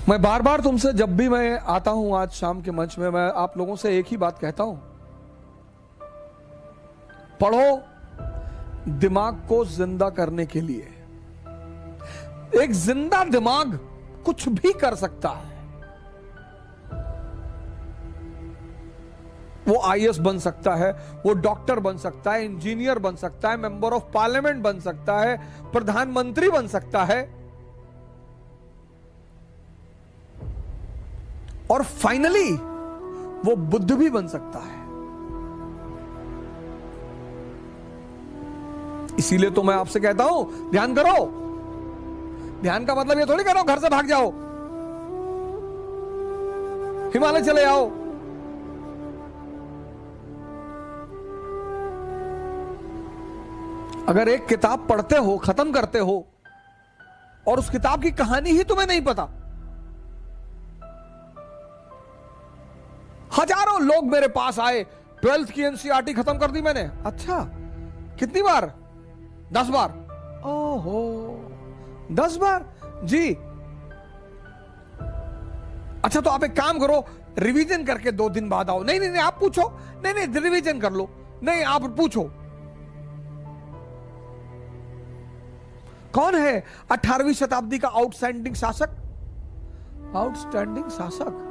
मैं बार बार तुमसे जब भी मैं आता हूं आज शाम के मंच में, मैं आप लोगों से एक ही बात कहता हूं, पढ़ो दिमाग को जिंदा करने के लिए। एक जिंदा दिमाग कुछ भी कर सकता है। वो आईएएस बन सकता है, वो डॉक्टर बन सकता है, इंजीनियर बन सकता है, मेंबर ऑफ पार्लियामेंट बन सकता है, प्रधानमंत्री बन सकता है, और फाइनली वो बुद्ध भी बन सकता है। इसीलिए तो मैं आपसे कहता हूं, ध्यान करो। ध्यान का मतलब ये थोड़ी करो घर से भाग जाओ, हिमालय चले आओ। अगर एक किताब पढ़ते हो, खत्म करते हो, और उस किताब की कहानी ही तुम्हें नहीं पता। हजारों लोग मेरे पास आए, 12th की एनसीईआरटी खत्म कर दी मैंने। अच्छा, कितनी बार? 10 बार। ओहो, 10 बार जी। अच्छा, तो आप एक काम करो, रिवीजन करके 2 दिन बाद आओ। नहीं नहीं नहीं, आप पूछो। नहीं नहीं, रिवीजन कर लो। नहीं, आप पूछो। कौन है 18वीं शताब्दी का आउटस्टैंडिंग शासक? आउटस्टैंडिंग शासक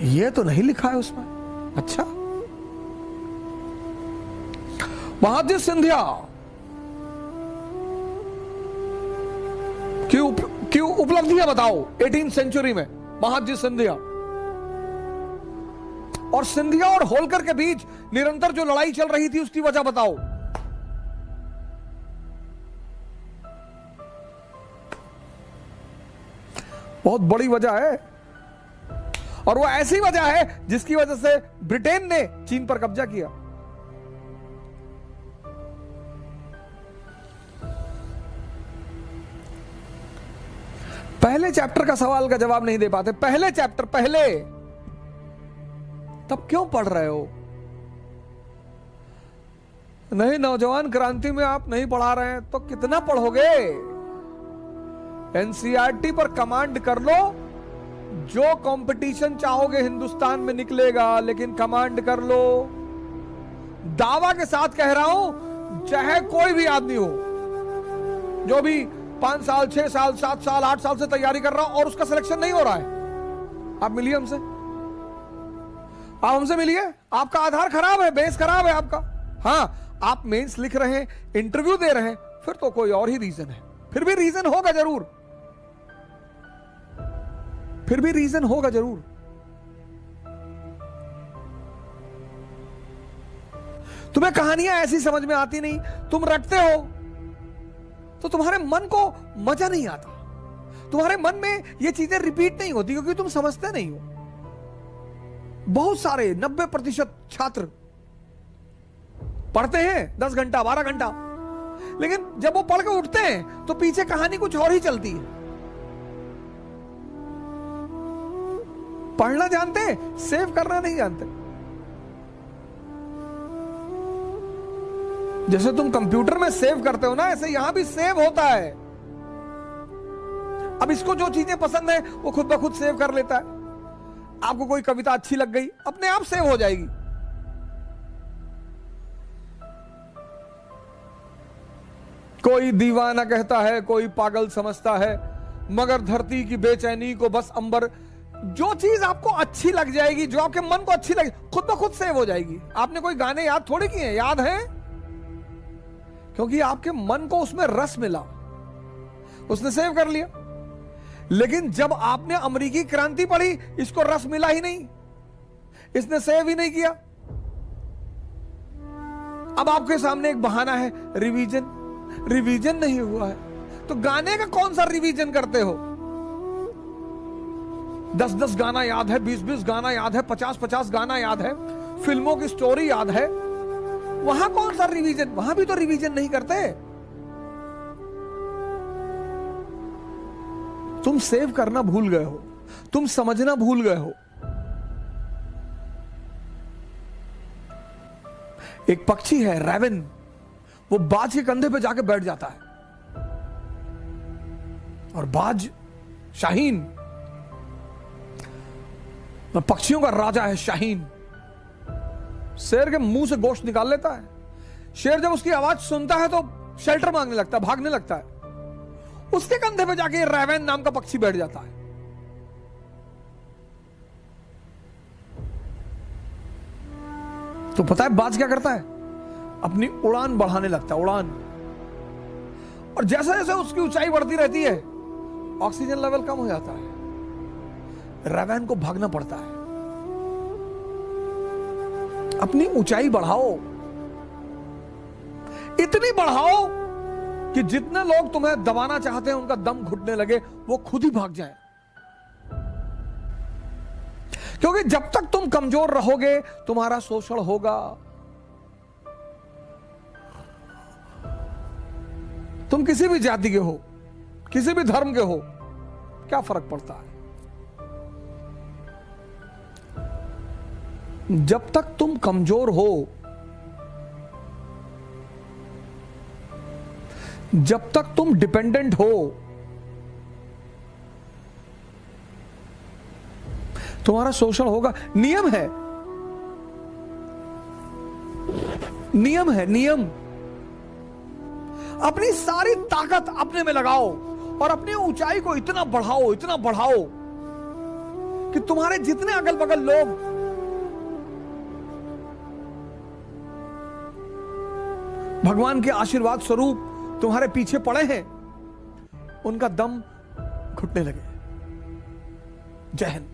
ये तो नहीं लिखा है उसमें। अच्छा, महादजी सिंधिया क्यों उपलब्धियां बताओ 18th सेंचुरी में। महादजी सिंधिया और सिंधिया और होलकर के बीच निरंतर जो लड़ाई चल रही थी, उसकी वजह बताओ। बहुत बड़ी वजह है, और वो ऐसी वजह है जिसकी वजह से ब्रिटेन ने चीन पर कब्जा किया। पहले चैप्टर का सवाल का जवाब नहीं दे पाते। पहले चैप्टर, पहले, तब क्यों पढ़ रहे हो? नहीं, नौजवान क्रांति में आप नहीं पढ़ा रहे हैं तो कितना पढ़ोगे? एनसीईआरटी पर कमांड कर लो, जो कंपटीशन चाहोगे हिंदुस्तान में निकलेगा, लेकिन कमांड कर लो। दावा के साथ कह रहा हूं, चाहे कोई भी आदमी हो, जो भी 5 साल, 6 साल, 7 साल, 8 साल से तैयारी कर रहा हो और उसका सिलेक्शन नहीं हो रहा है, आप मिलिए हमसे। आप हमसे मिलिए। आपका आधार खराब है, बेस खराब है आपका। हाँ, आप मेंस लिख रहे हैं, इंटरव्यू दे रहे हैं, फिर तो कोई और ही रीजन है। फिर भी रीजन होगा जरूर, फिर भी रीजन होगा जरूर। तुम्हें कहानियां ऐसी समझ में आती नहीं, तुम रटते हो, तो तुम्हारे मन को मजा नहीं आता। तुम्हारे मन में ये चीजें रिपीट नहीं होती, क्योंकि तुम समझते नहीं हो। बहुत सारे 90% छात्र पढ़ते हैं 10 घंटा, 12 घंटा, लेकिन जब वो पढ़ के उठते हैं तो पीछे कहानी कुछ और ही चलती है। पढ़ना जानते हैं, सेव करना नहीं जानते। जैसे तुम कंप्यूटर में सेव करते हो ना, ऐसे यहां भी सेव होता है। अब इसको जो चीजें पसंद है वो खुद ब खुद सेव कर लेता है। आपको कोई कविता अच्छी लग गई, अपने आप सेव हो जाएगी। कोई दीवाना कहता है, कोई पागल समझता है, मगर धरती की बेचैनी को बस अंबर। जो चीज आपको अच्छी लग जाएगी, जो आपके मन को अच्छी लगे, खुद ब खुद सेव हो जाएगी। आपने कोई गाने याद थोड़ी किए हैं, याद हैं, क्योंकि आपके मन को उसमें रस मिला, उसने सेव कर लिया। लेकिन जब आपने अमेरिकी क्रांति पढ़ी, इसको रस मिला ही नहीं, इसने सेव ही नहीं किया। अब आपके सामने एक बहाना है, रिवीजन। रिवीजन नहीं हुआ है तो गाने का कौन सा रिवीजन करते हो? 10-10 गाना याद है, 20-20 गाना याद है, 50-50 गाना याद है, फिल्मों की स्टोरी याद है, वहां कौन सा रिवीजन? वहां भी तो रिवीजन नहीं करते। तुम सेव करना भूल गए हो, तुम समझना भूल गए हो। एक पक्षी है रैवन, वो बाज के कंधे पे जाके बैठ जाता है। और बाज शाहीन, पक्षियों का राजा है शाहीन। शेर के मुंह से गोश्त निकाल लेता है। शेर जब उसकी आवाज सुनता है तो शेल्टर मांगने लगता है, भागने लगता है। उसके कंधे पे जाके रेवेन नाम का पक्षी बैठ जाता है। तो पता है बाज क्या करता है? अपनी उड़ान बढ़ाने लगता है, उड़ान। और जैसे जैसे उसकी ऊंचाई बढ़ती रहती है, ऑक्सीजन लेवल कम हो जाता है, रेवेन को भागना पड़ता है। अपनी ऊंचाई बढ़ाओ, इतनी बढ़ाओ कि जितने लोग तुम्हें दबाना चाहते हैं उनका दम घुटने लगे, वो खुद ही भाग जाए। क्योंकि जब तक तुम कमजोर रहोगे तुम्हारा शोषण होगा। तुम किसी भी जाति के हो, किसी भी धर्म के हो, क्या फर्क पड़ता है? जब तक तुम कमजोर हो, जब तक तुम डिपेंडेंट हो, तुम्हारा शोषण होगा। नियम है, नियम है, नियम। अपनी सारी ताकत अपने में लगाओ और अपनी ऊंचाई को इतना बढ़ाओ, इतना बढ़ाओ कि तुम्हारे जितने अगल बगल लोग भगवान के आशीर्वाद स्वरूप तुम्हारे पीछे पड़े हैं, उनका दम घुटने लगे। जय हिंद।